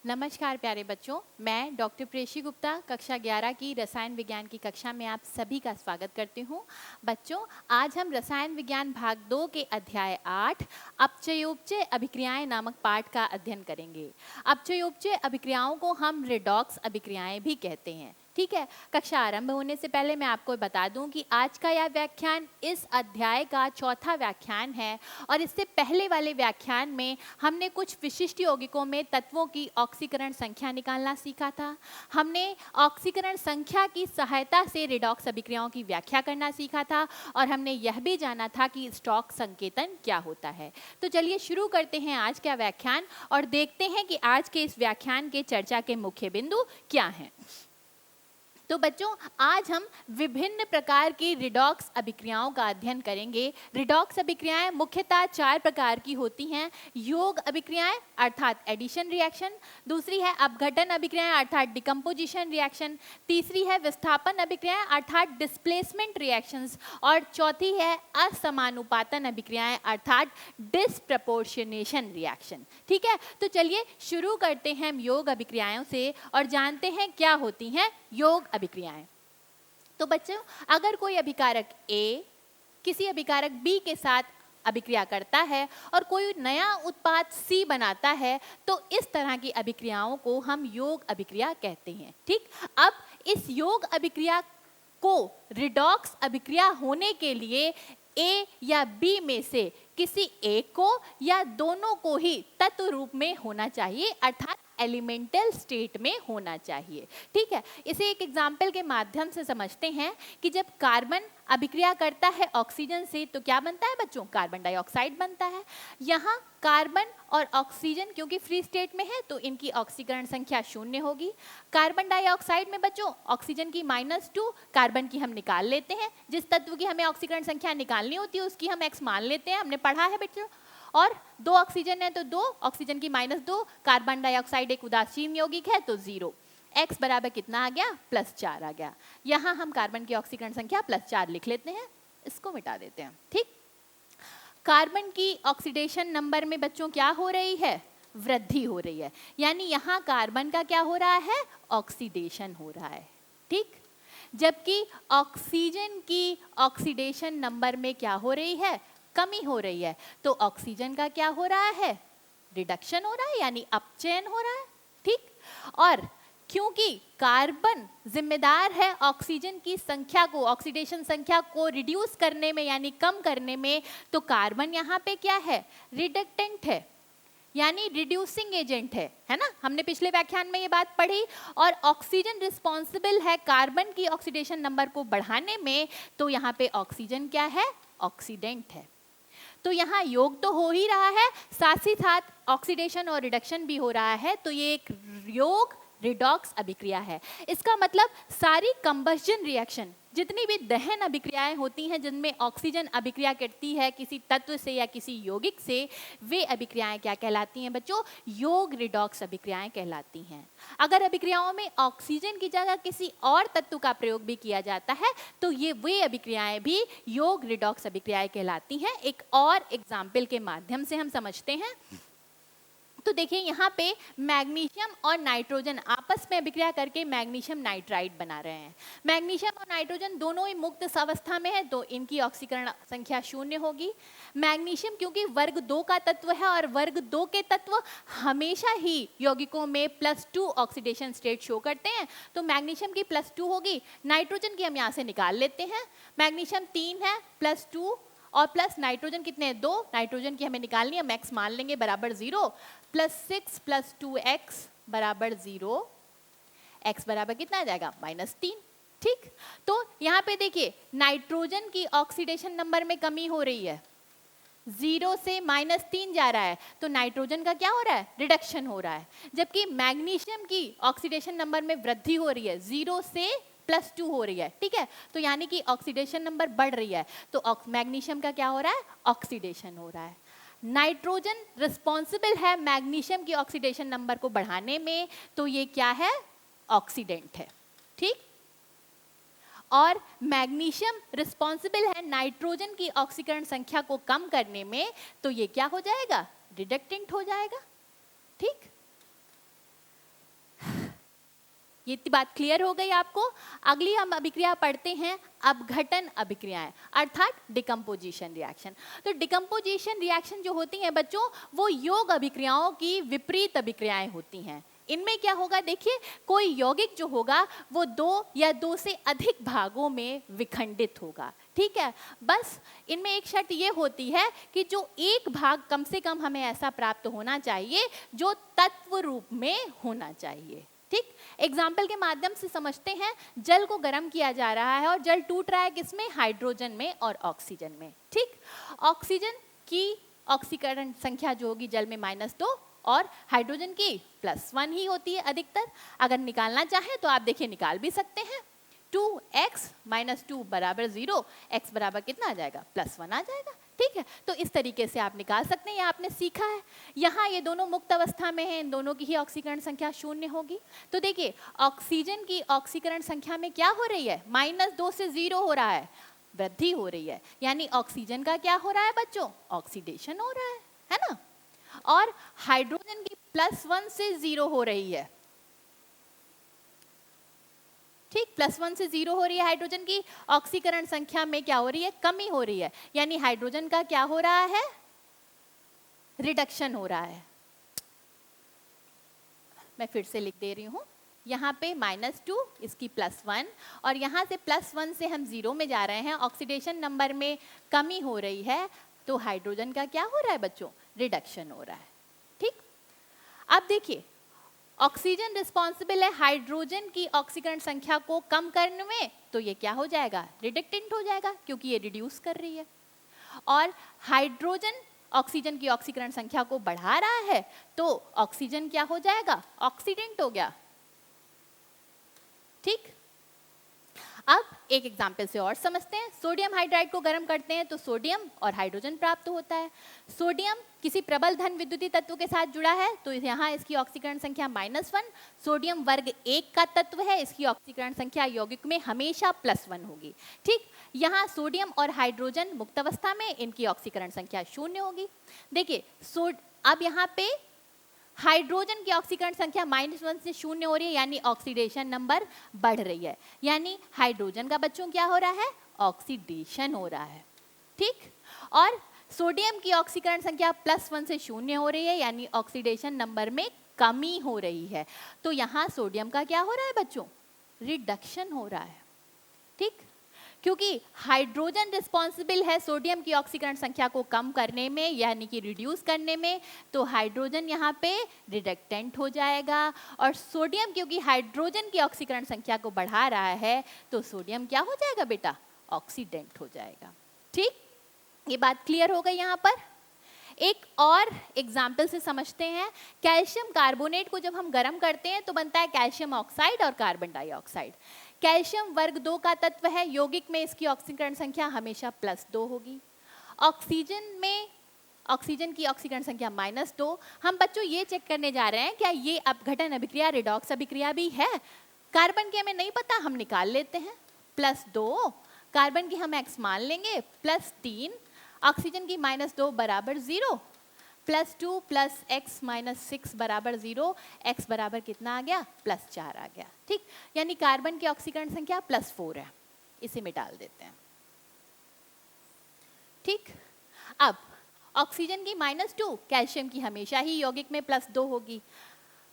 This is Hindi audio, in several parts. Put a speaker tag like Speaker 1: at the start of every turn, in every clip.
Speaker 1: नमस्कार प्यारे बच्चों, मैं डॉक्टर प्रेषी गुप्ता कक्षा 11 की रसायन विज्ञान की कक्षा में आप सभी का स्वागत करती हूँ। बच्चों, आज हम रसायन विज्ञान भाग 2 के अध्याय 8 अपचयोपचय अभिक्रियाएं नामक पाठ का अध्ययन करेंगे। अपचयोपचय अभिक्रियाओं को हम रिडॉक्स अभिक्रियाएं भी कहते हैं। ठीक है, कक्षा आरंभ होने से पहले मैं आपको बता दूं कि आज का यह व्याख्यान इस अध्याय का चौथा व्याख्यान है और इससे पहले वाले व्याख्यान में हमने कुछ विशिष्ट यौगिकों में तत्वों की ऑक्सीकरण संख्या निकालना सीखा था। हमने ऑक्सीकरण संख्या की सहायता से रिडॉक्स अभिक्रियाओं की व्याख्या करना सीखा था और हमने यह भी जाना था कि स्टॉक संकेतन क्या होता है। तो चलिए शुरू करते हैं आज का व्याख्यान और देखते हैं कि आज के इस व्याख्यान के चर्चा के मुख्य बिंदु क्या हैं। तो बच्चों, आज हम विभिन्न प्रकार की रिडॉक्स अभिक्रियाओं का अध्ययन करेंगे। रिडॉक्स अभिक्रियाएं मुख्यतः 4 प्रकार की होती हैं। योग अभिक्रियाएं अर्थात एडिशन रिएक्शन, दूसरी है अपघटन अभिक्रियाएं अर्थात डिकम्पोजिशन रिएक्शन, तीसरी है विस्थापन अभिक्रियाएं अर्थात डिस्प्लेसमेंट रिएक्शंस और चौथी है असमानुपातन अभिक्रियाएं अर्थात डिस्प्रपोर्शनेशन रिएक्शन। ठीक है, तो चलिए शुरू करते हैं हम योग अभिक्रियाओं से और जानते हैं क्या होती हैं योग अभिक्रियाएं। तो बच्चों, अगर कोई अभिकारक A किसी अभिकारक B के साथ अभिक्रिया करता है और कोई नया उत्पाद C बनाता है तो इस तरह की अभिक्रियाओं को हम योग अभिक्रिया कहते हैं। ठीक, अब इस योग अभिक्रिया को रिडॉक्स अभिक्रिया होने के लिए A या B में से किसी एक को या दोनों को ही तत्व रूप में होना चाहिए अर्थात एलिमेंटल स्टेट में होना चाहिए। ठीक है, इसे एक एग्जाम्पल के माध्यम से समझते हैं कि जब कार्बन अभिक्रिया करता है ऑक्सीजन से तो क्या बनता है बच्चों? कार्बन डाइऑक्साइड बनता है। यहाँ कार्बन और ऑक्सीजन क्योंकि फ्री स्टेट में है तो इनकी ऑक्सीकरण संख्या 0 होगी। कार्बन डाइऑक्साइड में बच्चों ऑक्सीजन की -2, कार्बन की हम निकाल लेते हैं। जिस तत्व की हमें ऑक्सीकरण संख्या निकालनी होती है उसकी हम x मान लेते हैं, हमने पढ़ा है बच्चों। और 2 ऑक्सीजन है तो 2, ऑक्सीजन की -2, कार्बन डाइऑक्साइड एक उदासीन यौगिक है तो 0। x बराबर कितना आ गया? +4 आ गया। यहाँ हम कार्बन की ऑक्सीकरण संख्या +4 लिख लेते हैं, इसको मिटा देते हैं। ठीक, कार्बन की ऑक्सीडेशन नंबर में बच्चों क्या हो रही है? वृद्धि हो रही है, यानी यहाँ कार्बन का क्या हो रहा है? ऑक्सीडेशन हो रहा है। ठीक, जबकि ऑक्सीजन की ऑक्सीडेशन नंबर में क्या हो रही है? कमी हो रही है। तो ऑक्सीजन का क्या हो रहा है? रिडक्शन हो रहा है, यानी अपचयन हो रहा है। ठीक, और क्योंकि कार्बन जिम्मेदार है ऑक्सीजन की संख्या को, ऑक्सीडेशन संख्या को रिड्यूस करने में यानी कम करने में, तो कार्बन यहाँ पे क्या है? रिडक्टेंट है, यानी रिड्यूसिंग एजेंट है ना। हमने पिछले व्याख्यान में ये बात पढ़ी। और ऑक्सीजन रिस्पॉन्सिबल है कार्बन की ऑक्सीडेशन नंबर को बढ़ाने में, तो यहाँ पे ऑक्सीजन क्या है? ऑक्सीडेंट है। तो यहाँ योग तो हो ही रहा है, साथ ही साथ ऑक्सीडेशन और रिडक्शन भी हो रहा है, तो ये एक योग रिडॉक्स अभिक्रिया है। इसका मतलब सारी कंबस्जन रिएक्शन, जितनी भी दहन अभिक्रियाएं होती हैं जिनमें ऑक्सीजन अभिक्रिया करती है किसी तत्व से या किसी यौगिक से, वे अभिक्रियाएं क्या कहलाती हैं बच्चों? योग रिडॉक्स अभिक्रियाएं कहलाती हैं। अगर अभिक्रियाओं में ऑक्सीजन की जगह किसी और तत्व का प्रयोग भी किया जाता है तो ये वे अभिक्रियाएं भी योग रिडॉक्स अभिक्रियाएं कहलाती हैं। एक और एग्जाम्पल के माध्यम से हम समझते हैं। तो देखिए यहाँ पे मैग्नीशियम और नाइट्रोजन आपस में अभिक्रिया करके मैग्नीशियम नाइट्राइड बना रहे हैं। मैग्नीशियम और नाइट्रोजन दोनों ही मुक्त अवस्था में है तो इनकी ऑक्सीकरण संख्या 0 होगी। मैग्नीशियम क्योंकि वर्ग 2 का तत्व है और वर्ग 2 के तत्व हमेशा ही यौगिकों में +2 ऑक्सीडेशन स्टेट शो करते हैं, तो मैग्नीशियम की +2 होगी। नाइट्रोजन की हम यहाँ से निकाल लेते हैं। मैग्नीशियम 3 है, +2 और प्लस नाइट्रोजन कितने हैं? 2। नाइट्रोजन की हमें निकालनी है, मैक्स मान लेंगे बराबर 0। +6 + 2x बराबर 0, x बराबर कितना आ जाएगा? -3। ठीक, तो यहाँ पे देखिए नाइट्रोजन की ऑक्सीडेशन नंबर में कमी हो रही है, 0 से -3 जा रहा है, तो नाइट्रोजन का क्या हो रहा है? रिडक्शन हो रहा है। जबकि मैग्नीशियम की ऑक्सीडेशन नंबर में वृद्धि हो रही है, 0 से +2 हो रही है। ठीक है, तो यानी कि ऑक्सीडेशन नंबर बढ़ रही है, तो मैग्नीशियम का क्या हो रहा है? ऑक्सीडेशन हो रहा है। नाइट्रोजन रिस्पॉन्सिबल है मैग्नीशियम की ऑक्सीडेशन नंबर को बढ़ाने में, तो ये क्या है? ऑक्सीडेंट है। ठीक, और मैग्नीशियम रिस्पॉन्सिबल है नाइट्रोजन की ऑक्सीकरण संख्या को कम करने में, तो ये क्या हो जाएगा? रिडक्टेंट हो जाएगा। ठीक, ये बात क्लियर हो गई आपको। अगली हम अभिक्रिया पढ़ते हैं अपघटन अभिक्रियाएं अर्थात डिकम्पोजिशन रिएक्शन। तो डिकम्पोजिशन रिएक्शन जो होती हैं बच्चों, वो योग अभिक्रियाओं की विपरीत अभिक्रियाएं होती हैं। इनमें क्या होगा, देखिए कोई यौगिक जो होगा वो दो या दो से अधिक भागों में विखंडित होगा, ठीक है। बस इनमें एक शर्त ये होती है कि जो एक भाग कम से कम हमें ऐसा प्राप्त होना चाहिए जो तत्व रूप में होना चाहिए, ठीक। एग्जाम्पल के माध्यम से समझते हैं। जल को गर्म किया जा रहा है और जल टूट रहा है किसमें, हाइड्रोजन में और ऑक्सीजन में, ठीक। ऑक्सीजन की ऑक्सीकरण संख्या जो होगी जल में -2 और हाइड्रोजन की +1 ही होती है अधिकतर। अगर निकालना चाहें तो आप देखिए निकाल भी सकते हैं। 2x - 2 = 0, x बराबर कितना आ जाएगा, +1 आ जाएगा, ठीक है। तो इस तरीके से आप निकाल सकते हैं, ये आपने सीखा है। यहाँ ये दोनों मुक्त अवस्था में हैं, इन दोनों की ही ऑक्सीकरण संख्या 0 होगी। तो देखिए ऑक्सीजन की ऑक्सीकरण संख्या में क्या हो रही है, -2 से 0 हो रहा है, वृद्धि हो रही है। यानी ऑक्सीजन का क्या हो रहा है बच्चों, ऑक्सीडेशन हो रहा है ना। और हाइड्रोजन की +1 से 0 हो रही है, ठीक। +1 से 0 हो रही है हाइड्रोजन की, ऑक्सीकरण संख्या में क्या हो रही है, कमी हो रही है। यानी हाइड्रोजन का क्या हो रहा है, रिडक्शन हो रहा है। मैं फिर से लिख दे रही हूँ, यहाँ पे -2 इसकी +1 और यहाँ से +1 से हम 0 में जा रहे हैं, ऑक्सीडेशन नंबर में कमी हो रही है। तो हाइड्रोजन का क्या हो रहा है बच्चों, रिडक्शन हो रहा है, ठीक। अब देखिए ऑक्सीजन रिस्पॉन्सिबल है हाइड्रोजन की ऑक्सीकरण संख्या को कम करने में, तो ये क्या हो जाएगा, रिडक्टेंट हो जाएगा क्योंकि ये रिड्यूस कर रही है। और हाइड्रोजन ऑक्सीजन की ऑक्सीकरण संख्या को बढ़ा रहा है, तो ऑक्सीजन क्या हो जाएगा, ऑक्सीडेंट हो गया, ठीक। अब एक एग्जाम्पल से और समझते हैं। सोडियम हाइड्राइड को गर्म करते हैं तो सोडियम और हाइड्रोजन प्राप्त होता है। सोडियम किसी प्रबल धन विद्युतीय तत्व के साथ जुड़ा है तो यहाँ इसकी ऑक्सीकरण संख्या -1। सोडियम वर्ग 1 का तत्व है, इसकी ऑक्सीकरण संख्या यौगिक में हमेशा +1 होगी, ठीक। यहाँ सोडियम और हाइड्रोजन मुक्त अवस्था में, इनकी ऑक्सीकरण संख्या 0 होगी। देखिए अब यहाँ पे हाइड्रोजन की ऑक्सीकरण संख्या -1 से 0 हो रही है, यानी ऑक्सीडेशन नंबर बढ़ रही है। यानी हाइड्रोजन का बच्चों क्या हो रहा है, ऑक्सीडेशन हो रहा है, ठीक। और सोडियम की ऑक्सीकरण संख्या +1 से 0 हो रही है, यानी ऑक्सीडेशन नंबर में कमी हो रही है। तो यहाँ सोडियम का क्या हो रहा है बच्चों, रिडक्शन हो रहा है, ठीक। क्योंकि हाइड्रोजन रिस्पॉन्सिबल है सोडियम की ऑक्सीकरण संख्या को कम करने में, यानी कि रिड्यूस करने में, तो हाइड्रोजन यहाँ पे रिडक्टेंट हो जाएगा। और सोडियम क्योंकि हाइड्रोजन की ऑक्सीकरण संख्या को बढ़ा रहा है, तो सोडियम क्या हो जाएगा बेटा, ऑक्सीडेंट हो जाएगा, ठीक। ये बात क्लियर हो गई यहाँ पर। एक और एग्जाम्पल से समझते हैं। कैल्शियम कार्बोनेट को जब हम गर्म करते हैं तो बनता है कैल्शियम ऑक्साइड और कार्बन डाइऑक्साइड। कैल्शियम वर्ग 2 का तत्व है, यौगिक में इसकी ऑक्सीकरण संख्या हमेशा +2 होगी। ऑक्सीजन की ऑक्सीकरण संख्या -2। हम बच्चों ये चेक करने जा रहे हैं क्या ये अपघटन अभिक्रिया रिडॉक्स अभिक्रिया भी है। कार्बन की हमें नहीं पता, हम निकाल लेते हैं। +2, कार्बन की हम x मान लेंगे, +3, ऑक्सीजन की -2 = 0, +2 + x - 6 = 0, x बराबर कितना आ गया, +4 आ गया, ठीक। यानी कार्बन की ऑक्सीकरण संख्या +4 है, इसे मिटा देते हैं, ठीक। अब ऑक्सीजन की -2, कैल्शियम की हमेशा ही यौगिक में +2 होगी।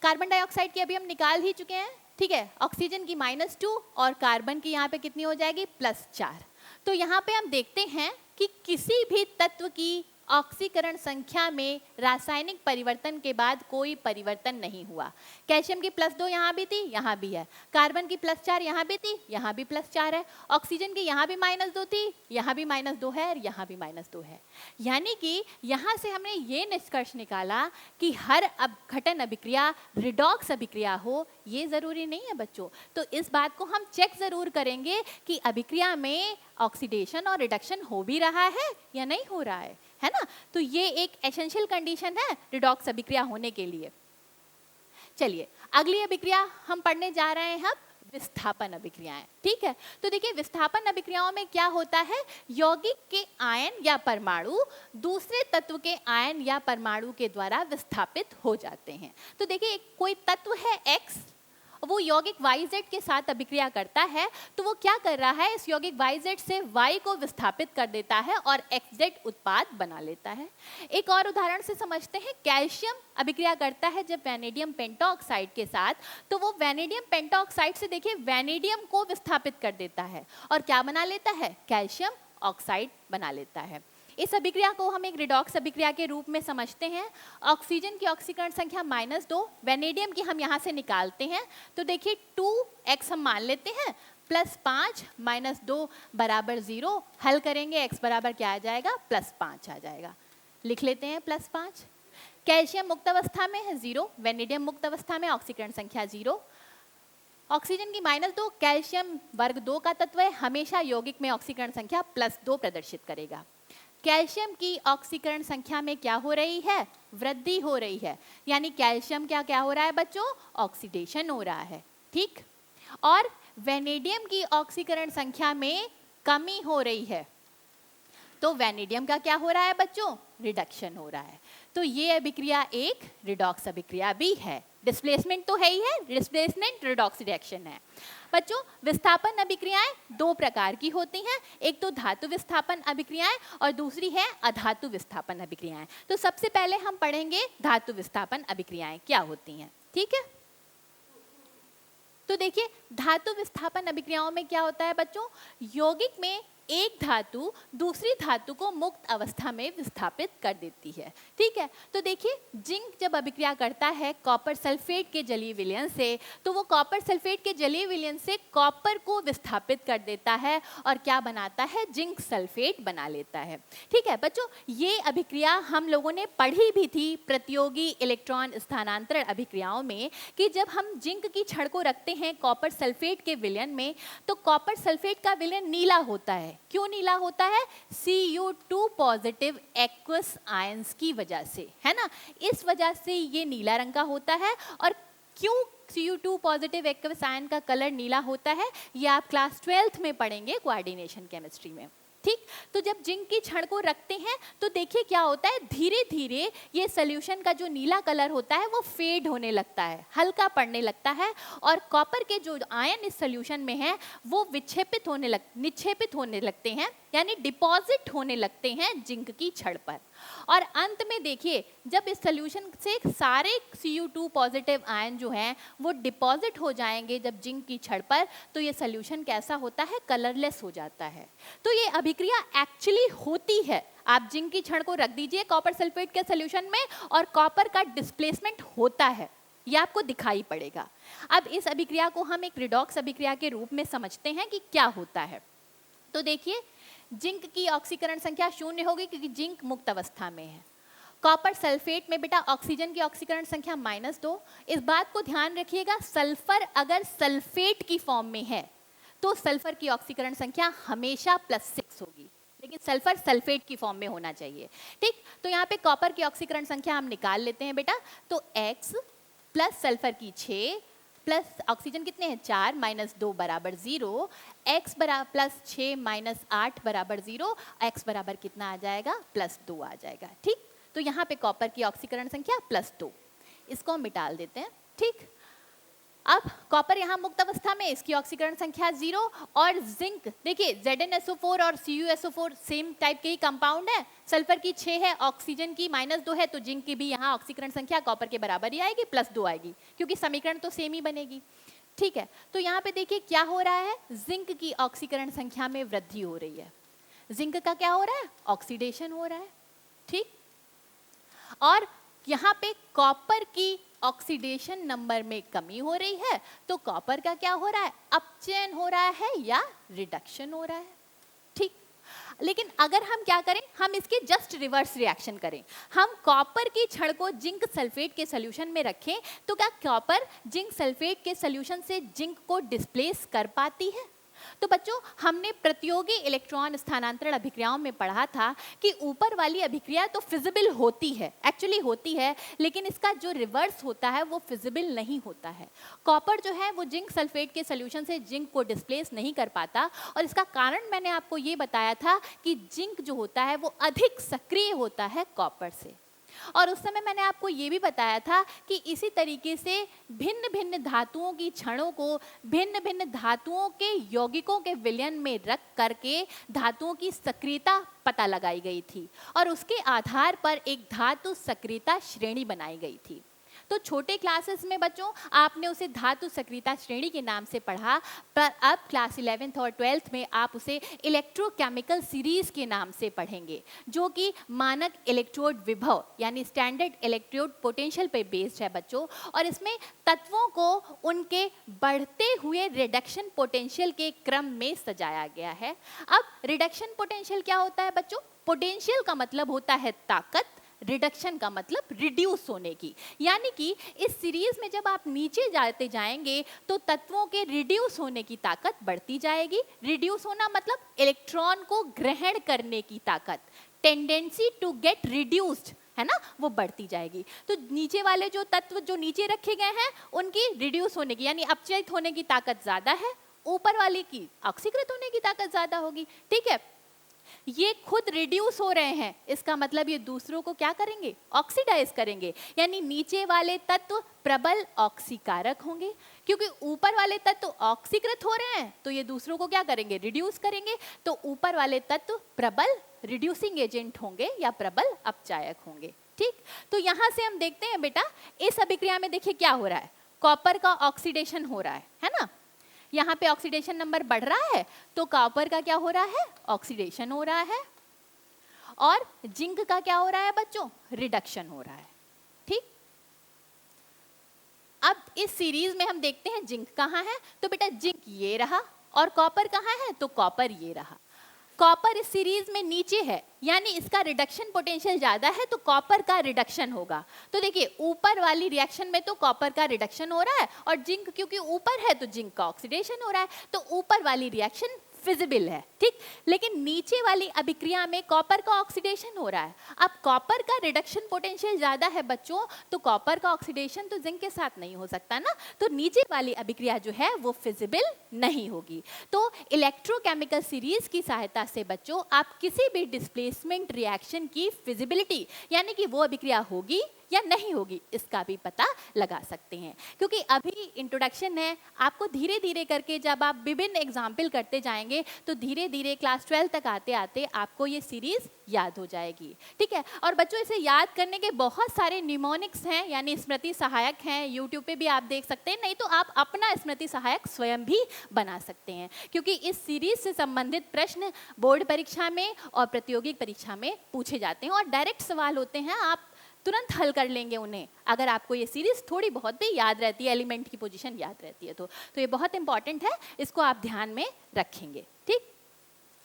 Speaker 1: कार्बन डाइऑक्साइड की अभी हम निकाल ही चुके हैं, ठीक है। ऑक्सीजन की -2 और कार्बन की यहाँ पे कितनी हो जाएगी, +4। तो यहाँ पे हम देखते हैं कि किसी भी तत्व की ऑक्सीकरण संख्या में रासायनिक परिवर्तन के बाद कोई परिवर्तन नहीं हुआ। कैल्शियम की +2 यहाँ भी थी, यहाँ भी है। कार्बन की +4 यहाँ भी थी, यहाँ भी +4 है। ऑक्सीजन की यहाँ भी -2 थी, यहाँ भी -2 है और यहाँ भी -2 है। यानी कि यहाँ से हमने ये निष्कर्ष निकाला कि हर अपघटन अभिक्रिया रिडॉक्स अभिक्रिया हो ये ज़रूरी नहीं है बच्चों। तो इस बात को हम चेक ज़रूर करेंगे कि अभिक्रिया में ऑक्सीडेशन और रिडक्शन हो भी रहा है या नहीं हो रहा है ना। तो ये एक एसेंशियल कंडीशन है रिडॉक्स अभिक्रिया होने के लिए। चलिए अगली अभिक्रिया हम पढ़ने जा रहे हैं, अब विस्थापन अभिक्रियाएं, ठीक है। तो देखिए विस्थापन अभिक्रियाओं में क्या होता है, यौगिक के आयन या परमाणु दूसरे तत्व के आयन या परमाणु के द्वारा विस्थापित हो जाते हैं। तो देखिए कोई तत्व है X वो यौगिक YZ के साथ अभिक्रिया करता है तो वो क्या कर रहा है, इस यौगिक YZ से Y को विस्थापित कर देता है और XZ उत्पाद बना लेता है। एक और उदाहरण से समझते हैं, कैल्शियम अभिक्रिया करता है जब वैनेडियम पेंटॉक्साइड के साथ, तो वो वैनेडियम पेंटॉक्साइड से देखिए वैनेडियम को विस्थापित कर देता है और क्या बना लेता है, कैल्शियम ऑक्साइड बना लेता है। इस अभिक्रिया को हम एक रिडॉक्स अभिक्रिया के रूप में समझते हैं। ऑक्सीजन की ऑक्सीकरण संख्या -2, वैनेडियम की हम यहाँ से निकालते हैं तो देखिए 2x हम मान लेते हैं +5 -2 बराबर 0। हल करेंगे x बराबर क्या आ जाएगा, +5 आ जाएगा। लिख लेते हैं +5। कैल्शियम मुक्त अवस्था में है 0, वैनेडियम मुक्त अवस्था में ऑक्सीकरण संख्या 0। ऑक्सीजन की -2, कैल्शियम वर्ग 2 का तत्व है, हमेशा यौगिक में ऑक्सीकरण संख्या +2 प्रदर्शित करेगा। कैल्शियम की ऑक्सीकरण संख्या में क्या हो रही है, वृद्धि हो रही है, यानी कैल्शियम क्या हो रहा है बच्चों, ऑक्सीडेशन हो रहा है, ठीक। और वैनेडियम की ऑक्सीकरण संख्या में कमी हो रही है, तो वैनेडियम का क्या हो रहा है बच्चों, रिडक्शन हो रहा है। तो ये अभिक्रिया एक रिडॉक्स अभिक्रिया भी है। डिस्प्लेसमेंट तो है ही है, डिस्प्लेसमेंट रिडॉक्स रिएक्शन है। बच्चों विस्थापन अभिक्रियाएं दो प्रकार की होती हैं, एक तो धातु विस्थापन अभिक्रियाएं और दूसरी है अधातु विस्थापन अभिक्रियाएं। तो सबसे पहले हम पढ़ेंगे धातु विस्थापन अभिक्रियाएं क्या होती हैं, ठीक है। तो देखिए धातु विस्थापन अभिक्रियाओं में क्या होता है बच्चों, यौगिक में एक धातु दूसरी धातु को मुक्त अवस्था में विस्थापित कर देती है, ठीक है। तो देखिए जिंक जब अभिक्रिया करता है कॉपर सल्फेट के जलीय विलयन से, तो वो कॉपर सल्फेट के जलीय विलयन से कॉपर को विस्थापित कर देता है और क्या बनाता है, जिंक सल्फेट बना लेता है, ठीक है। बच्चों ये अभिक्रिया हम लोगों ने पढ़ी भी थी प्रतियोगी इलेक्ट्रॉन स्थानांतरण अभिक्रियाओं में, कि जब हम जिंक की छड़ को रखते हैं कॉपर सल्फेट के विलयन में, तो कॉपर सल्फेट का विलयन नीला होता है। क्यों नीला होता है, Cu2 पॉजिटिव एक्वस आयंस की वजह से, है ना, इस वजह से ये नीला रंग का होता है। और क्यों Cu2 पॉजिटिव एक्वस आयन का कलर नीला होता है, ये आप क्लास 12th में पढ़ेंगे कोऑर्डिनेशन केमिस्ट्री में, ठीक। तो जब जिंक की छड़ को रखते हैं तो देखिए क्या होता है, धीरे धीरे ये सोल्यूशन का जो नीला कलर होता है वो फेड होने लगता है, हल्का पड़ने लगता है, और कॉपर के जो आयन इस सोल्यूशन में है वो निक्षेपित होने लगते हैं, यानी डिपॉजिट होने लगते हैं जिंक की छड़ पर। और अंत में देखिए जब इस सोल्यूशन से सारे Cu2 पॉजिटिव आयन जो हैं वो डिपॉजिट हो जाएंगे जब जिंक की छड़ पर, तो ये सोल्यूशन कैसा होता है, कलरलेस हो जाता है। तो ये अभिक्रिया एक्चुअली होती है, आप जिंक की छड़ को रख दीजिए कॉपर सल्फेट के सोल्यूशन में और कॉपर का डिस्प्लेसमेंट होता है, ये आपको दिखाई पड़ेगा। अब इस अभिक्रिया को हम एक रिडॉक्स अभिक्रिया के रूप में समझते हैं कि क्या होता है। तो देखिए जिंक की ऑक्सीकरण संख्या 0 होगी क्योंकि जिंक मुक्त अवस्था में है। कॉपर सल्फेट में बेटा ऑक्सीजन की ऑक्सीकरण संख्या -2। इस बात को ध्यान रखिएगा, सल्फर अगर सल्फेट की फॉर्म में है तो सल्फर की ऑक्सीकरण संख्या हमेशा +6 होगी, लेकिन सल्फर सल्फेट की फॉर्म में होना चाहिए, ठीक। तो यहाँ पे कॉपर की ऑक्सीकरण संख्या हम निकाल लेते हैं बेटा, तो X प्लस सल्फर की 6 प्लस ऑक्सीजन कितने हैं 4 -2 बराबर 0, x बराबर +6 -8 बराबर 0, x बराबर कितना आ जाएगा, +2 आ जाएगा, ठीक। तो यहाँ पे कॉपर की ऑक्सीकरण संख्या +2, इसको हम मिटा देते हैं, ठीक। अब कॉपर यहाँ मुक्त अवस्था में, इसकी ऑक्सीकरण संख्या 0, और जिंक देखिए ZnSO4 और CuSO4 सेम टाइप के ही कंपाउंड है, सल्फर की 6 है, ऑक्सीजन की -2 है, तो जिंक की भी यहाँ ऑक्सीकरण संख्या कॉपर के बराबर ही आएगी, +2 आएगी, क्योंकि समीकरण तो सेम ही बनेगी, ठीक है। तो यहाँ पे देखिए क्या हो रहा है, जिंक की ऑक्सीकरण संख्या में वृद्धि हो रही है, जिंक का क्या हो रहा है, ऑक्सीडेशन हो रहा है, ठीक। और यहाँ पे कॉपर की ऑक्सीडेशन नंबर में कमी हो रही है, तो कॉपर का क्या हो रहा है, अपचयन हो रहा है या रिडक्शन हो रहा है, ठीक। लेकिन अगर हम क्या करें, हम इसके जस्ट रिवर्स रिएक्शन करें, हम कॉपर की छड़ को जिंक सल्फेट के सोल्यूशन में रखें, तो क्या कॉपर जिंक सल्फेट के सोल्यूशन से जिंक को डिस्प्लेस कर पाती है। तो बच्चों हमने प्रतियोगी इलेक्ट्रॉन स्थानांतरण अभिक्रियाओं में पढ़ा था कि ऊपर वाली अभिक्रिया तो फिजिबल होती है, एक्चुअली होती है, लेकिन इसका जो रिवर्स होता है वो फिजिबल नहीं होता है। कॉपर जो है वो जिंक सल्फेट के सोल्यूशन से जिंक को डिस्प्लेस नहीं कर पाता, और इसका कारण मैंने आपको ये बताया था कि जिंक जो होता है वो अधिक सक्रिय होता है कॉपर से। और उस समय मैंने आपको ये भी बताया था कि इसी तरीके से भिन्न भिन्न धातुओं की क्षणों को भिन्न भिन्न धातुओं के यौगिकों के विलयन में रख करके धातुओं की सक्रियता पता लगाई गई थी और उसके आधार पर एक धातु सक्रियता श्रेणी बनाई गई थी। तो छोटे क्लासेस में बच्चों आपने उसे धातु सक्रियता श्रेणी के नाम से पढ़ा, पर अब क्लास 11th और 12th में आप उसे इलेक्ट्रोकेमिकल सीरीज के नाम से पढ़ेंगे, जो कि मानक इलेक्ट्रोड विभव यानी स्टैंडर्ड इलेक्ट्रोड पोटेंशियल पे बेस्ड है बच्चों। और इसमें तत्वों को उनके बढ़ते हुए रिडक्शन पोटेंशियल के क्रम में सजाया गया है। अब रिडक्शन पोटेंशियल क्या होता है बच्चों? पोटेंशियल का मतलब होता है ताकत, रिडक्शन का मतलब रिड्यूस होने की। यानी कि इस सीरीज में जब आप नीचे जाते जाएंगे तो तत्वों के रिड्यूस होने की ताकत बढ़ती जाएगी। रिड्यूस होना मतलब इलेक्ट्रॉन को ग्रहण करने की ताकत, टेंडेंसी टू गेट रिड्यूस्ड है ना, वो बढ़ती जाएगी। तो नीचे वाले जो तत्व जो नीचे रखे गए हैं उनकी रिड्यूस होने की यानी अपचयित होने की ताकत ज्यादा है, ऊपर वाले की ऑक्सीकृत होने की ताकत ज्यादा होगी। ठीक है, ये खुद रिड्यूस हो रहे हैं, इसका मतलब ये दूसरों को क्या करेंगे? ऑक्सीडाइज करेंगे। यानी नीचे वाले तत्व प्रबल ऑक्सीकारक होंगे, क्योंकि ऊपर वाले तत्व ऑक्सीकृत हो रहे हैं तो ये दूसरों को क्या करेंगे? रिड्यूस करेंगे। तो ऊपर वाले तत्व प्रबल रिड्यूसिंग एजेंट होंगे या प्रबल अपचायक होंगे। ठीक, तो यहां से हम देखते हैं बेटा इस अभिक्रिया में देखिए क्या हो रहा है, कॉपर का ऑक्सीडेशन हो रहा है ना। यहाँ पे ऑक्सीडेशन नंबर बढ़ रहा है तो कॉपर का क्या हो रहा है? ऑक्सीडेशन हो रहा है। और जिंक का क्या हो रहा है बच्चों? रिडक्शन हो रहा है। ठीक, अब इस सीरीज में हम देखते हैं जिंक कहाँ है, तो बेटा जिंक ये रहा, और कॉपर कहाँ है? तो कॉपर ये रहा। कॉपर इस सीरीज में नीचे है यानी इसका रिडक्शन पोटेंशियल ज्यादा है तो कॉपर का रिडक्शन होगा। तो देखिए ऊपर वाली रिएक्शन में तो कॉपर का रिडक्शन हो रहा है और जिंक क्योंकि ऊपर है तो जिंक का ऑक्सीडेशन हो रहा है, तो ऊपर वाली रिएक्शन फिजिबल है। ठीक, लेकिन नीचे वाली अभिक्रिया में कॉपर का ऑक्सीडेशन हो रहा है। अब कॉपर का रिडक्शन पोटेंशियल ज्यादा है बच्चों, तो कॉपर का ऑक्सीडेशन तो जिंक के साथ नहीं हो सकता ना, तो नीचे वाली अभिक्रिया जो है वो फिजिबल नहीं होगी। तो इलेक्ट्रोकेमिकल सीरीज की सहायता से बच्चों आप किसी भी डिस्प्लेसमेंट रिएक्शन की फिजिबिलिटी यानी कि वो अभिक्रिया होगी या नहीं होगी इसका भी पता लगा सकते हैं। क्योंकि अभी इंट्रोडक्शन है, आपको धीरे धीरे करके जब आप विभिन्न एग्जाम्पल करते जाएंगे तो धीरे धीरे क्लास 12 तक आते आते आपको ये सीरीज याद हो जाएगी। ठीक है, और बच्चों इसे याद करने के बहुत सारे निमोनिक्स हैं यानी स्मृति सहायक हैं, यूट्यूब पे भी आप देख सकते हैं, नहीं तो आप अपना स्मृति सहायक स्वयं भी बना सकते हैं। क्योंकि इस सीरीज से संबंधित प्रश्न बोर्ड परीक्षा में और प्रतियोगिक परीक्षा में पूछे जाते हैं और डायरेक्ट सवाल होते हैं, आप तुरंत हल कर लेंगे उन्हें अगर आपको ये सीरीज थोड़ी बहुत भी याद रहती है, एलिमेंट की पोजीशन याद रहती है तो ये बहुत इंपॉर्टेंट है, इसको आप ध्यान में रखेंगे। ठीक,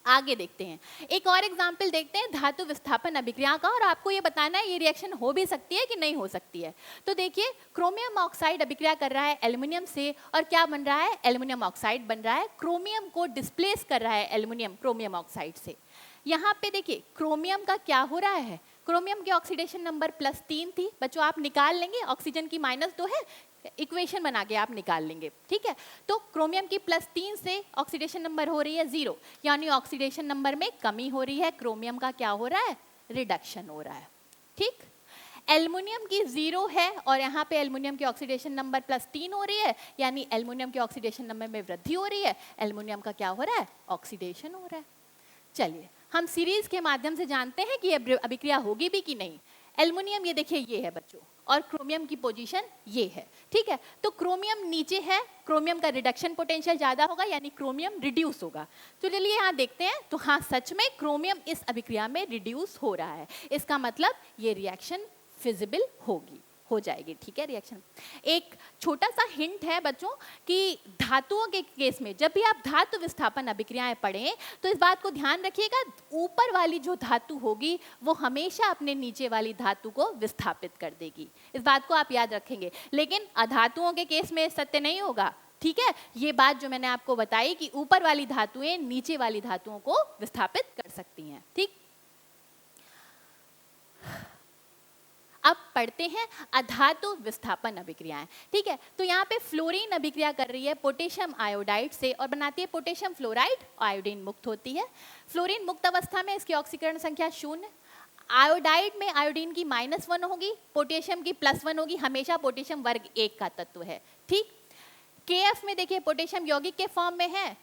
Speaker 1: आगे देखते हैं, एक और एग्जाम्पल देखते हैं धातु विस्थापन अभिक्रिया का, और आपको ये बताना है ये रिएक्शन हो भी सकती है कि नहीं हो सकती है। तो देखिए क्रोमियम ऑक्साइड अभिक्रिया कर रहा है एल्युमिनियम से, और क्या बन रहा है? एल्युमिनियम ऑक्साइड बन रहा है। क्रोमियम को डिस्प्लेस कर रहा है एल्युमिनियम क्रोमियम ऑक्साइड से। यहाँ पे देखिए क्रोमियम का क्या हो रहा है? क्रोमियम की ऑक्सीडेशन नंबर +3 थी बच्चों, आप निकाल लेंगे, ऑक्सीजन की -2 है, इक्वेशन बना के आप निकाल लेंगे। ठीक है, तो क्रोमियम की +3 से ऑक्सीडेशन नंबर हो रही है 0, यानी ऑक्सीडेशन नंबर में कमी हो रही है। क्रोमियम का क्या हो रहा है? रिडक्शन हो रहा है। ठीक, एल्युमिनियम की 0 है और यहाँ पे एल्युमिनियम की ऑक्सीडेशन नंबर +3 हो रही है, यानी एल्युमिनियम की ऑक्सीडेशन नंबर में वृद्धि हो रही है। एल्युमिनियम का क्या हो रहा है? ऑक्सीडेशन हो रहा है। चलिए हम सीरीज के माध्यम से जानते हैं कि ये अभिक्रिया होगी भी कि नहीं। एल्युमिनियम ये देखिए ये है बच्चों, और क्रोमियम की पोजीशन ये है। ठीक है, तो क्रोमियम नीचे है, क्रोमियम का रिडक्शन पोटेंशियल ज्यादा होगा यानी क्रोमियम रिड्यूस होगा। तो चलिए यहाँ देखते हैं, तो हाँ सच में क्रोमियम इस अभिक्रिया में रिड्यूस हो रहा है, इसका मतलब ये रिएक्शन फिजिबल होगी, हो जाएगी। ठीक है, रिएक्शन। एक छोटा सा हिंट है बच्चों कि धातुओं के केस में जब भी आप धातु विस्थापन अभिक्रियाएं पढ़ें तो इस बात को ध्यान रखिएगा, ऊपर वाली जो धातु होगी वो हमेशा अपने नीचे वाली धातु को विस्थापित कर देगी, इस बात को आप याद रखेंगे। लेकिन अधातुओं के केस में सत्य नहीं होगा। ठीक है, ये बात जो मैंने आपको बताई कि ऊपर वाली धातुएं नीचे वाली धातुओं को विस्थापित कर सकती हैं। ठीक, अब पढ़ते हैं अधातु विस्थापन अभिक्रियाएं। ठीक है, तो यहाँ पे फ्लोरीन अभिक्रिया कर रही है पोटेशियम आयोडाइड से और बनाती है पोटेशियम फ्लोराइड, आयोडीन मुक्त होती है। फ्लोरीन मुक्त अवस्था में इसकी ऑक्सीकरण संख्या 0। आयोडाइड में आयोडीन की -1 होगी, पोटेशियम की +1 होगी, हमेशा पोटेशियम वर्ग 1 का तत्व है, ठीक। KF में देखिए पोटेशियम यौगिक के फॉर्म में है,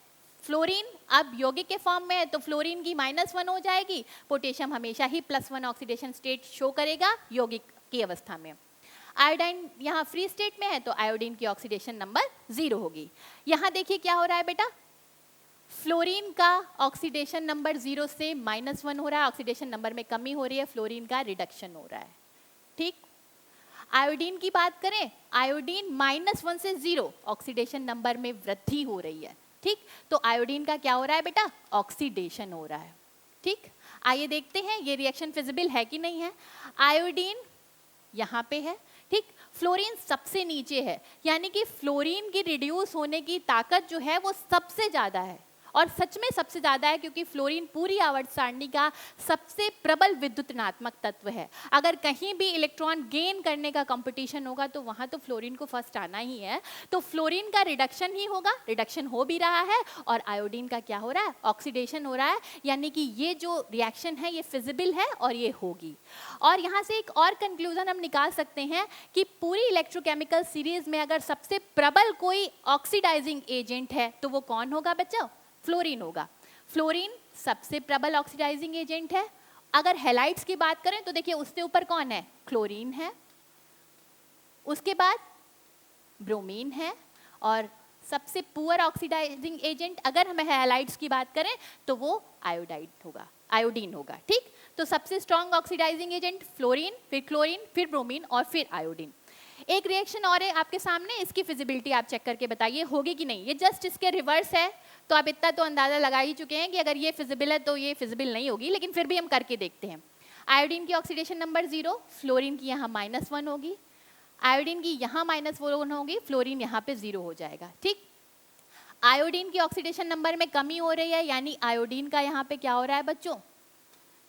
Speaker 1: फ्लोरीन अब यौगिक के फॉर्म में है तो फ्लोरीन की -1 हो जाएगी, पोटेशियम हमेशा ही +1 ऑक्सीडेशन स्टेट शो करेगा यौगिक की अवस्था में। आयोडीन यहाँ फ्री स्टेट में है तो आयोडीन की ऑक्सीडेशन नंबर 0 होगी। यहाँ देखिए क्या हो रहा है बेटा, फ्लोरीन का ऑक्सीडेशन नंबर 0 से -1 हो रहा है, ऑक्सीडेशन नंबर में कमी हो रही है, फ्लोरीन का रिडक्शन हो रहा है, ठीक। आयोडीन की बात करें, आयोडीन -1 से 0 ऑक्सीडेशन नंबर में वृद्धि हो रही है, ठीक। तो आयोडीन का क्या हो रहा है बेटा, ऑक्सीडेशन हो रहा है, ठीक। आइए देखते हैं ये रिएक्शन फिजिबल है कि नहीं है। आयोडीन यहाँ पे है, ठीक, फ्लोरीन सबसे नीचे है, यानी कि फ्लोरीन की रिड्यूस होने की ताकत जो है वो सबसे ज्यादा है, और सच में सबसे ज्यादा है क्योंकि फ्लोरीन पूरी आवर्त सारणी का सबसे प्रबल विद्युत ऋणात्मक तत्व है। अगर कहीं भी इलेक्ट्रॉन गेन करने का कंपटीशन होगा तो वहां तो फ्लोरीन को फर्स्ट आना ही है, तो फ्लोरीन का रिडक्शन ही होगा, रिडक्शन हो भी रहा है, और आयोडीन का क्या हो रहा है, ऑक्सीडेशन हो रहा है, यानी कि ये जो रिएक्शन है ये फिजिबल है और ये होगी। और यहाँ से एक और कंक्लूजन हम निकाल सकते हैं कि पूरी इलेक्ट्रोकेमिकल सीरीज में अगर सबसे प्रबल कोई ऑक्सीडाइजिंग एजेंट है तो वो कौन होगा बच्चों, फ्लोरीन होगा। फ्लोरीन सबसे प्रबल ऑक्सीडाइजिंग एजेंट है। अगर हैलाइड्स की बात करें तो देखिए उससे ऊपर कौन है, क्लोरीन है, उसके बाद ब्रोमीन है, और सबसे पुअर ऑक्सीडाइजिंग एजेंट अगर हम हैलाइड्स की बात करें तो वो आयोडाइड होगा, आयोडीन होगा, ठीक। तो सबसे स्ट्रॉन्ग ऑक्सीडाइजिंग एजेंट फ्लोरीन, फिर क्लोरीन, फिर ब्रोमीन और फिर आयोडीन। एक रिएक्शन और है आपके सामने, इसकी फिजिबिलिटी आप चेक करके बताइए होगी कि नहीं। ये जस्ट इसके रिवर्स है, तो आप इतना तो अंदाजा लगा ही चुके हैं कि अगर ये फिजिबल है तो ये फिजिबल नहीं होगी, लेकिन फिर भी हम करके देखते हैं। आयोडीन की ऑक्सीडेशन नंबर 0, फ्लोरीन की यहाँ -1 होगी, आयोडीन की यहाँ -1 होगी, फ्लोरीन यहाँ पे 0 हो जाएगा, ठीक। आयोडीन की ऑक्सीडेशन नंबर में कमी हो रही है, यानी आयोडीन का यहाँ पे क्या हो रहा है बच्चों,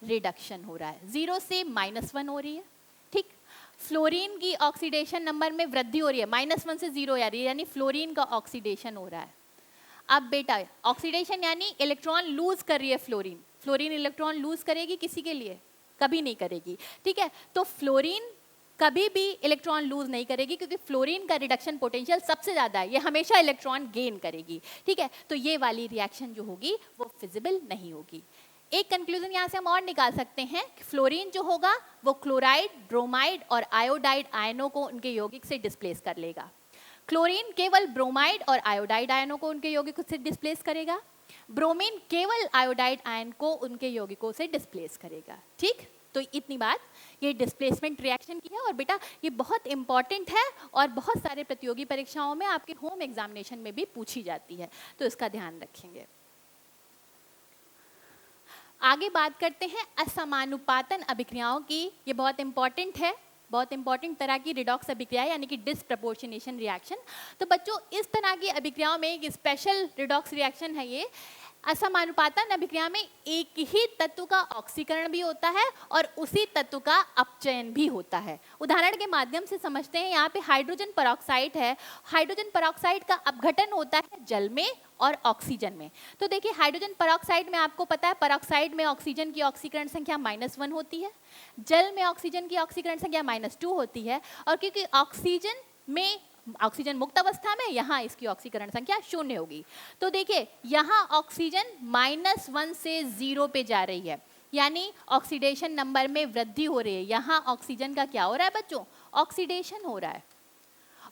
Speaker 1: रिडक्शन हो रहा है, 0 से -1 हो रही है, ठीक। फ्लोरीन की ऑक्सीडेशन नंबर में वृद्धि हो रही है, -1 से 0 आ रही है, यानी फ्लोरीन का ऑक्सीडेशन हो रहा है। अब बेटा ऑक्सीडेशन यानी इलेक्ट्रॉन लूज कर रही है फ्लोरीन, फ्लोरीन इलेक्ट्रॉन लूज करेगी किसी के लिए, कभी नहीं करेगी, ठीक है। तो फ्लोरीन कभी भी इलेक्ट्रॉन लूज नहीं करेगी क्योंकि फ्लोरीन का रिडक्शन पोटेंशियल सबसे ज्यादा है, ये हमेशा इलेक्ट्रॉन गेन करेगी, ठीक है। तो ये वाली रिएक्शन जो होगी वो फिजिबल नहीं होगी। एक कंक्लूजन यहाँ से हम और निकाल सकते हैं कि फ्लोरीन जो होगा वो क्लोराइड, ब्रोमाइड और आयोडाइड आयनों को उनके यौगिक से डिस्प्लेस कर लेगा। क्लोरीन केवल ब्रोमाइड और आयोडाइड आयनों को उनके यौगिकों से डिस्प्लेस करेगा, ब्रोमीन केवल आयोडाइड आयन को उनके यौगिकों से डिस्प्लेस करेगा, ठीक। तो इतनी बात ये डिस्प्लेसमेंट रिएक्शन की है, और बेटा ये बहुत इंपॉर्टेंट है और बहुत सारे प्रतियोगी परीक्षाओं में आपके होम एग्जामिनेशन में भी पूछी जाती है, तो इसका ध्यान रखेंगे। आगे बात करते हैं असमानुपातन अभिक्रियाओं की। ये बहुत इंपॉर्टेंट है, बहुत इंपॉर्टेंट तरह की रिडॉक्स अभिक्रिया यानी कि डिसप्रपोर्शनेशन रिएक्शन। तो बच्चों इस तरह की अभिक्रियाओं में एक स्पेशल रिडॉक्स रिएक्शन है ये। असमानुपातन अभिक्रिया में एक ही तत्व का ऑक्सीकरण भी होता है और उसी तत्व का अपचयन भी होता है। उदाहरण के माध्यम से समझते हैं, यहाँ पे हाइड्रोजन परऑक्साइड है, हाइड्रोजन परऑक्साइड का अपघटन होता है जल में और ऑक्सीजन में। तो देखिए हाइड्रोजन परऑक्साइड में आपको पता है परऑक्साइड में ऑक्सीजन की ऑक्सीकरण संख्या -1 होती है, जल में ऑक्सीजन की ऑक्सीकरण संख्या -2 होती है, और क्योंकि ऑक्सीजन में ऑक्सीजन मुक्त अवस्था में यहाँ इसकी ऑक्सीकरण संख्या 0 होगी। तो देखिए यहाँ ऑक्सीजन -1 से 0 पे जा रही है, यानी ऑक्सीडेशन नंबर में वृद्धि हो रही है। यहाँ ऑक्सीजन का क्या हो रहा है बच्चों, ऑक्सीडेशन हो रहा है।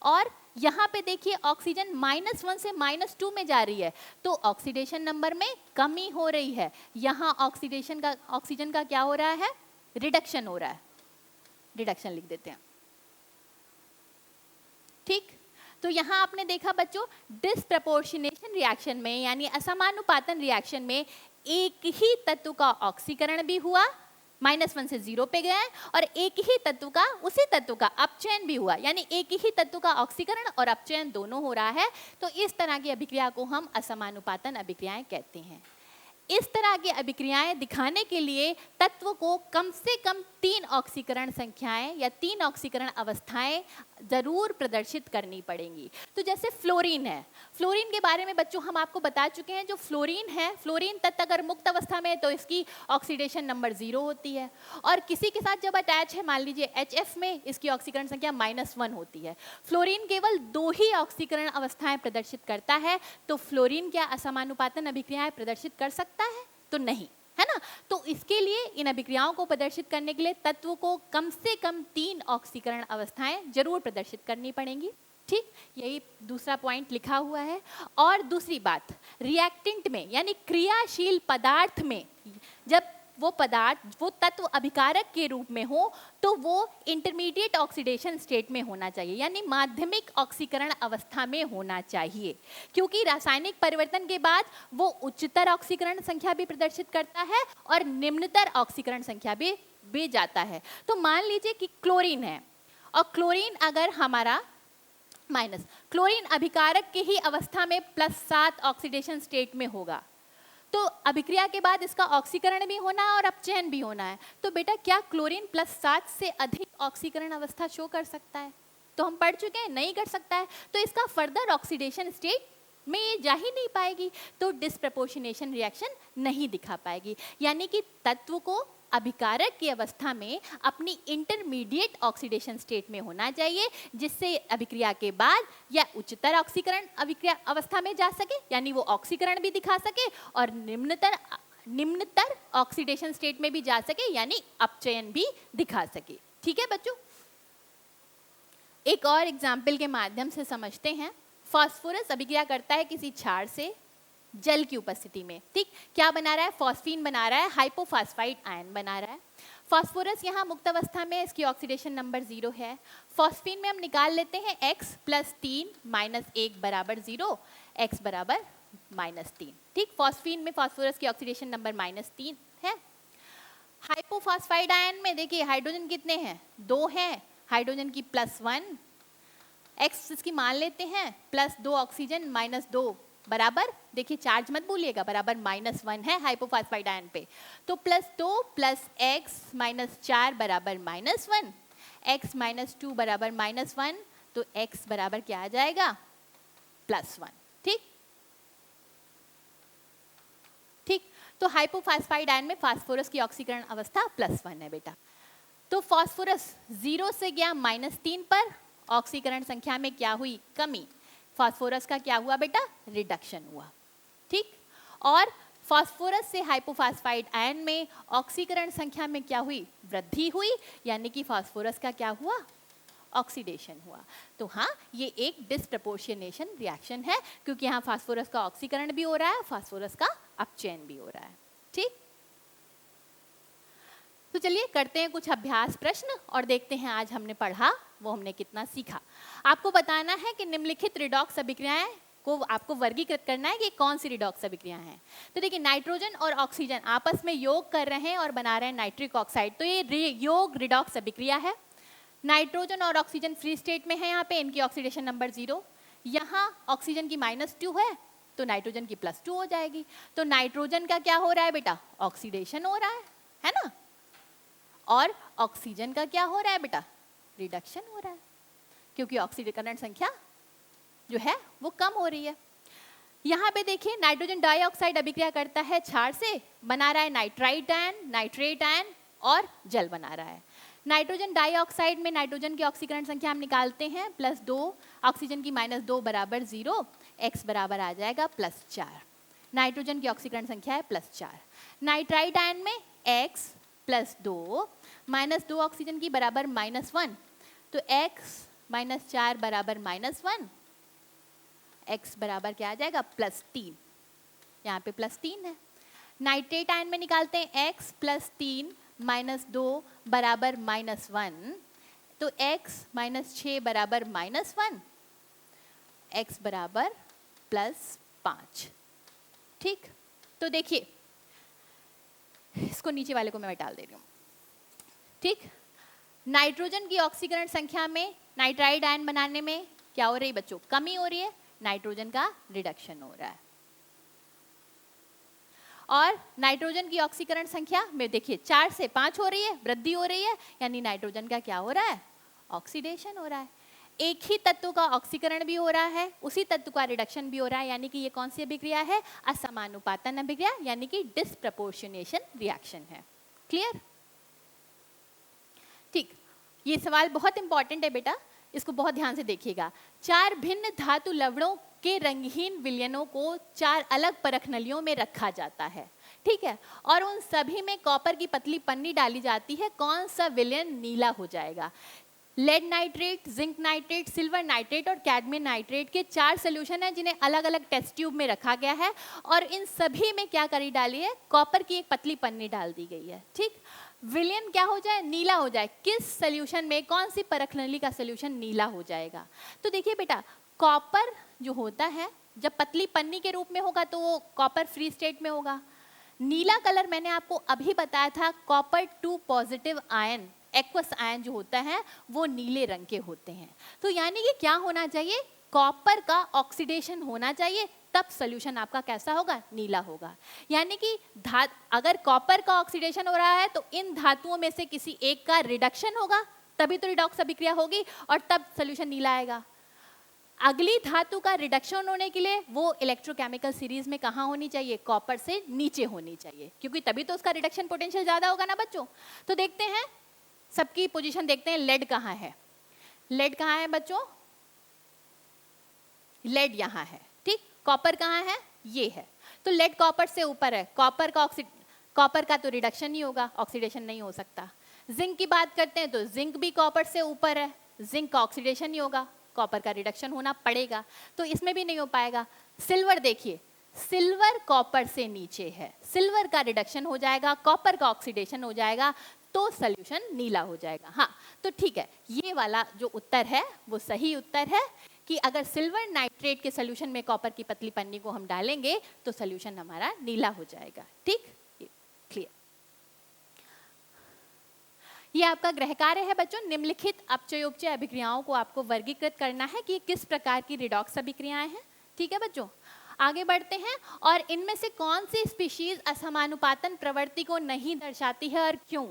Speaker 1: और यहाँ पे देखिए ऑक्सीजन -1 से -2 में जा रही है, तो ऑक्सीडेशन नंबर में कमी हो रही है। यहाँ ऑक्सीजन का क्या हो रहा है, रिडक्शन हो रहा है, रिडक्शन लिख देते हैं, ठीक। तो यहाँ आपने देखा बच्चों डिसप्रपोर्शनेशन रिएक्शन में यानी असमानुपातन रिएक्शन में एक ही तत्व का ऑक्सीकरण भी हुआ, -1 से 0 पे गया है, और एक ही तत्व का उसी तत्व का अपचयन भी हुआ, यानी एक ही तत्व का ऑक्सीकरण और अपचयन दोनों हो रहा है। तो इस तरह की अभिक्रिया को हम असमानुपातन अभिक्रियाएं कहते हैं। इस तरह की अभिक्रियाएं दिखाने के लिए तत्व को कम से कम 3 ऑक्सीकरण संख्याएं या 3 ऑक्सीकरण अवस्थाएं जरूर प्रदर्शित करनी पड़ेंगी। तो जैसे फ्लोरीन है, फ्लोरीन के बारे में बच्चों हम आपको बता चुके हैं। जो फ्लोरीन है, फ्लोरीन तत्व अगर मुक्त अवस्था में है तो इसकी ऑक्सीडेशन नंबर 0 होती है, और किसी के साथ जब अटैच है, मान लीजिए HF में, इसकी ऑक्सीकरण संख्या -1 होती है। फ्लोरीन केवल 2 ही ऑक्सीकरण अवस्थाएं प्रदर्शित करता है, तो फ्लोरीन क्या असमानुपातन अभिक्रियाएं प्रदर्शित कर सकता है? तो नहीं, है ना। तो इसके लिए इन अभिक्रियाओं को प्रदर्शित करने के लिए तत्व को कम से कम 3 ऑक्सीकरण अवस्थाएं जरूर प्रदर्शित करनी पड़ेंगी। ठीक, यही दूसरा पॉइंट लिखा हुआ है। और दूसरी बात, रिएक्टेंट में यानी क्रियाशील पदार्थ में जब वो पदार्थ, वो तत्व अभिकारक के रूप में हो तो वो इंटरमीडिएट ऑक्सीडेशन स्टेट में होना चाहिए, यानी माध्यमिक ऑक्सीकरण अवस्था में होना चाहिए, क्योंकि रासायनिक परिवर्तन के बाद वो उच्चतर ऑक्सीकरण संख्या भी प्रदर्शित करता है और निम्नतर ऑक्सीकरण संख्या भी जाता है। तो मान लीजिए कि क्लोरीन है, और क्लोरीन अगर हमारा क्लोरीन अभिकारक के ही अवस्था में +7 ऑक्सीडेशन स्टेट में होगा, तो अभिक्रिया के बाद इसका ऑक्सीकरण भी होना है और अपचयन भी होना है। तो बेटा क्या क्लोरीन +7 से अधिक ऑक्सीकरण अवस्था शो कर सकता है? तो हम पढ़ चुके हैं, नहीं कर सकता है। तो इसका फर्दर ऑक्सीडेशन स्टेट में ये जा ही नहीं पाएगी, तो डिस्प्रपोर्शनेशन रिएक्शन नहीं दिखा पाएगी, यानी कि तत्व को अभिकारक की अवस्था में अपनी इंटरमीडिएट ऑक्सीडेशन स्टेट में होना चाहिए, जिससे अभिक्रिया के बाद या उच्चतर ऑक्सीकरण अभिक्रिया अवस्था में जा सके, यानी वो ऑक्सीकरण भी दिखा सके, और निम्नतर ऑक्सीडेशन स्टेट में भी जा सके, यानी अपचयन भी दिखा सके। ठीक है बच्चों, एक और एग्जाम्पल के माध्यम से समझते हैं। फास्फोरस अभिक्रिया करता है किसी क्षार से जल की उपस्थिति में। ठीक, क्या बना रहा है? फॉस्फीन बना रहा है, हाइपोफॉस्फाइड आयन बना रहा है। फास्फोरस यहाँ मुक्त अवस्था में, इसकी ऑक्सीडेशन नंबर 0 है। फॉस्फीन में हम निकाल लेते हैं x + 3 - 1 = 0, x = -3। ठीक, फॉस्फीन में फास्फोरस की ऑक्सीडेशन नंबर -3 है। हाइपोफॉस्फाइड आयन में देखिए हाइड्रोजन कितने हैं? 2 हैं, हाइड्रोजन की +1, x इसकी मान लेते हैं, +2 ऑक्सीजन -2 बराबर, देखिए चार्ज मत भूलिएगा, बराबर -1 है हाइपोफॉस्फाइड आयन पे। तो +2 + x - 4 बराबर -1, x - 2 बराबर -1, तो x बराबर क्या आ जाएगा? +1। ठीक, ठीक, तो हाइपोफॉस्फाइड आयन में फास्फोरस की ऑक्सीकरण अवस्था +1 है बेटा। तो फास्फोरस 0 से गया -3 पर, ऑक्सीकरण संख्या में क्या हुई? कमी। फास्फोरस का क्या हुआ बेटा? रिडक्शन हुआ। ठीक, और फास्फोरस से हाइपोफॉस्फाइड आयन में ऑक्सीकरण संख्या में क्या हुई? वृद्धि हुई, यानी कि फास्फोरस का क्या हुआ? ऑक्सीडेशन हुआ। तो हाँ, ये एक डिस्प्रपोर्शनेशन रिएक्शन है, क्योंकि यहाँ फास्फोरस का ऑक्सीकरण भी हो रहा है, फास्फोरस का अपचयन भी हो रहा है। ठीक, तो चलिए करते हैं कुछ अभ्यास प्रश्न और देखते हैं आज हमने पढ़ा वो हमने कितना सीखा। आपको बताना है कि निम्नलिखित रिडॉक्स अभिक्रियाएं को आपको वर्गीकृत करना है कि कौन सी रिडॉक्स अभिक्रियाएं हैं। तो देखिए नाइट्रोजन और ऑक्सीजन आपस में योग कर रहे हैं और बना रहे हैं नाइट्रिक ऑक्साइड, तो ये योग रिडॉक्स अभिक्रिया है। नाइट्रोजन और ऑक्सीजन फ्री स्टेट में है, यहाँ पे इनकी ऑक्सीडेशन नंबर 0। यहाँ ऑक्सीजन की -2 है तो नाइट्रोजन की +2 हो जाएगी। तो नाइट्रोजन का क्या हो रहा है बेटा? ऑक्सीडेशन हो रहा है ना, और ऑक्सीजन का क्या हो रहा है बेटा? रिडक्शन हो रहा है, क्योंकि ऑक्सीकरण संख्या जो है वो कम हो रही है। यहाँ पे देखिए नाइट्रोजन डाइऑक्साइड अभिक्रिया करता है क्षार से, बना रहा है नाइट्राइट आयन, नाइट्रेट आयन और जल बना रहा है। नाइट्रोजन डाइऑक्साइड में नाइट्रोजन की ऑक्सीकरण संख्या हम निकालते हैं, +2, ऑक्सीजन की -2 बराबर 0, x बराबर आ जाएगा +4। नाइट्रोजन की ऑक्सीकरण संख्या है +4। नाइट्राइट आयन में x +2 -2 ऑक्सीजन की बराबर -1, तो x - 4 बराबर -1, x बराबर क्या आ जाएगा? +3। यहाँ पे +3 है। नाइट्रेट आयन में निकालते हैं x +3 -2 बराबर -1, तो x - 6 बराबर -1, x बराबर +5। ठीक, तो देखिए इसको नीचे वाले को मैं डाल दे रही हूँ। ठीक, नाइट्रोजन की ऑक्सीकरण संख्या में नाइट्राइड आयन बनाने में क्या हो रही है बच्चों? कमी हो रही है, नाइट्रोजन का रिडक्शन हो रहा है। और नाइट्रोजन की ऑक्सीकरण संख्या में देखिए 4 से 5 हो रही है, वृद्धि हो रही है, यानी नाइट्रोजन का क्या हो रहा है, ऑक्सीडेशन हो रहा है। एक ही तत्व का ऑक्सीकरण भी हो रहा है, उसी तत्व का रिडक्शन भी हो रहा है, यानी कि ये कौन सी अभिक्रिया है, असमानुपातन अभिक्रिया, यानी कि डिस्प्रपोर्शनेशन रिएक्शन है। क्लियर? ठीक, ये सवाल बहुत इंपॉर्टेंट है बेटा, इसको बहुत ध्यान से देखिएगा। 4 भिन्न धातु लवणों के रंगहीन विलयनों को 4 अलग परख नलियों में रखा जाता है, ठीक है, और उन सभी में कॉपर की पतली पन्नी डाली जाती है। कौन सा विलयन नीला हो जाएगा? Lead nitrate, zinc nitrate, silver nitrate और कैडमियम नाइट्रेट के 4 सोल्यूशन हैं जिन्हें अलग अलग टेस्ट ट्यूब में रखा गया है, और इन सभी में क्या करी डाली है, कॉपर की एक पतली पन्नी डाल दी गई है। ठीक, विलयन क्या हो जाए, नीला हो जाए। किस सोल्यूशन में, कौन सी परख नली का सोल्यूशन नीला हो जाएगा? तो देखिए बेटा, कॉपर जो होता है जब पतली पन्नी के रूप में होगा तो वो कॉपर फ्री स्टेट में होगा। नीला कलर मैंने आपको अभी बताया था, copper 2 positive ion, aqueous ion जो होता है वो नीले रंग के होते हैं। तो यानी कि क्या होना चाहिए, कॉपर का ऑक्सीडेशन होना चाहिए, तब सोल्यूशन आपका कैसा होगा, नीला होगा। यानी कि अगर कॉपर का ऑक्सीडेशन हो रहा है तो इन धातुओं में से किसी एक का रिडक्शन होगा, तभी तो रिडॉक्स अभिक्रिया होगी और तब सोल्यूशन नीला आएगा। अगली धातु का रिडक्शन होने के लिए वो इलेक्ट्रोकेमिकल सीरीज में कहाँ होनी चाहिए, कॉपर से नीचे होनी चाहिए, क्योंकि तभी तो उसका रिडक्शन पोटेंशियल ज्यादा होगा ना बच्चों। तो देखते हैं सबकी पोजीशन, देखते हैं लेड कहाँ है। लेड कहाँ है बच्चों, लेड यहाँ है, ठीक। कॉपर कहाँ है, ये है। तो लेड कॉपर से ऊपर है, कॉपर का तो रिडक्शन नहीं होगा, ऑक्सीडेशन नहीं हो सकता। जिंक की बात करते हैं तो जिंक भी कॉपर से ऊपर है, जिंक का ऑक्सीडेशन नहीं होगा, कॉपर का रिडक्शन होना पड़ेगा, तो इसमें भी नहीं हो पाएगा। सिल्वर देखिए, सिल्वर कॉपर से नीचे है, सिल्वर का रिडक्शन हो जाएगा, कॉपर का ऑक्सीडेशन हो जाएगा, तो सोल्यूशन नीला हो जाएगा। हाँ, तो ठीक है, ये वाला जो उत्तर है वो सही उत्तर है कि अगर सिल्वर नाइट्रेट के सोल्यूशन में कॉपर की पतली पन्नी को हम डालेंगे तो सोल्यूशन हमारा नीला हो जाएगा। ठीक, क्लियर। ये आपका गृह कार्य है बच्चों, निम्नलिखित अपचयोपचय अभिक्रियाओं को आपको वर्गीकृत करना है कि किस प्रकार की रिडॉक्स अभिक्रियाएं हैं। ठीक है बच्चों, आगे बढ़ते हैं। और इनमें से कौन सी स्पीशीज असमानुपातन प्रवृत्ति को नहीं दर्शाती है और क्यों?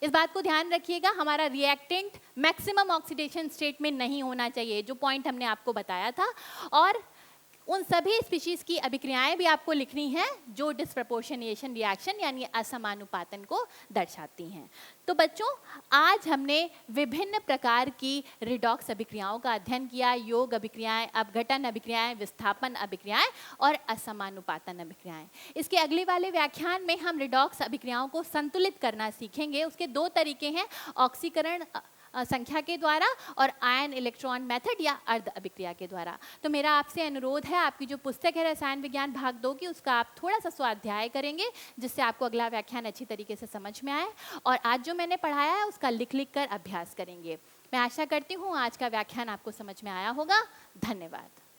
Speaker 1: इस बात को ध्यान रखिएगा, हमारा रिएक्टेंट मैक्सिमम ऑक्सीडेशन स्टेट में नहीं होना चाहिए, जो पॉइंट हमने आपको बताया था। और उन सभी स्पीशीज की अभिक्रियाएं भी आपको लिखनी है जो डिस्प्रपोर्शनेशन रिएक्शन यानी असमानुपातन को दर्शाती हैं। तो बच्चों, आज हमने विभिन्न प्रकार की रिडॉक्स अभिक्रियाओं का अध्ययन किया, योग अभिक्रियाएं, अपघटन अभिक्रियाएं, विस्थापन अभिक्रियाएं और असमानुपातन अभिक्रियाएं। इसके अगले वाले व्याख्यान में हम रिडॉक्स अभिक्रियाओं को संतुलित करना सीखेंगे। उसके 2 तरीके हैं, ऑक्सीकरण संख्या के द्वारा और आयन इलेक्ट्रॉन मेथड या अर्ध अभिक्रिया के द्वारा। तो मेरा आपसे अनुरोध है, आपकी जो पुस्तक है रसायन विज्ञान भाग 2 की, उसका आप थोड़ा सा स्वाध्याय करेंगे जिससे आपको अगला व्याख्यान अच्छी तरीके से समझ में आए, और आज जो मैंने पढ़ाया है उसका लिख लिख कर अभ्यास करेंगे। मैं आशा करती हूँ आज का व्याख्यान आपको समझ में आया होगा। धन्यवाद।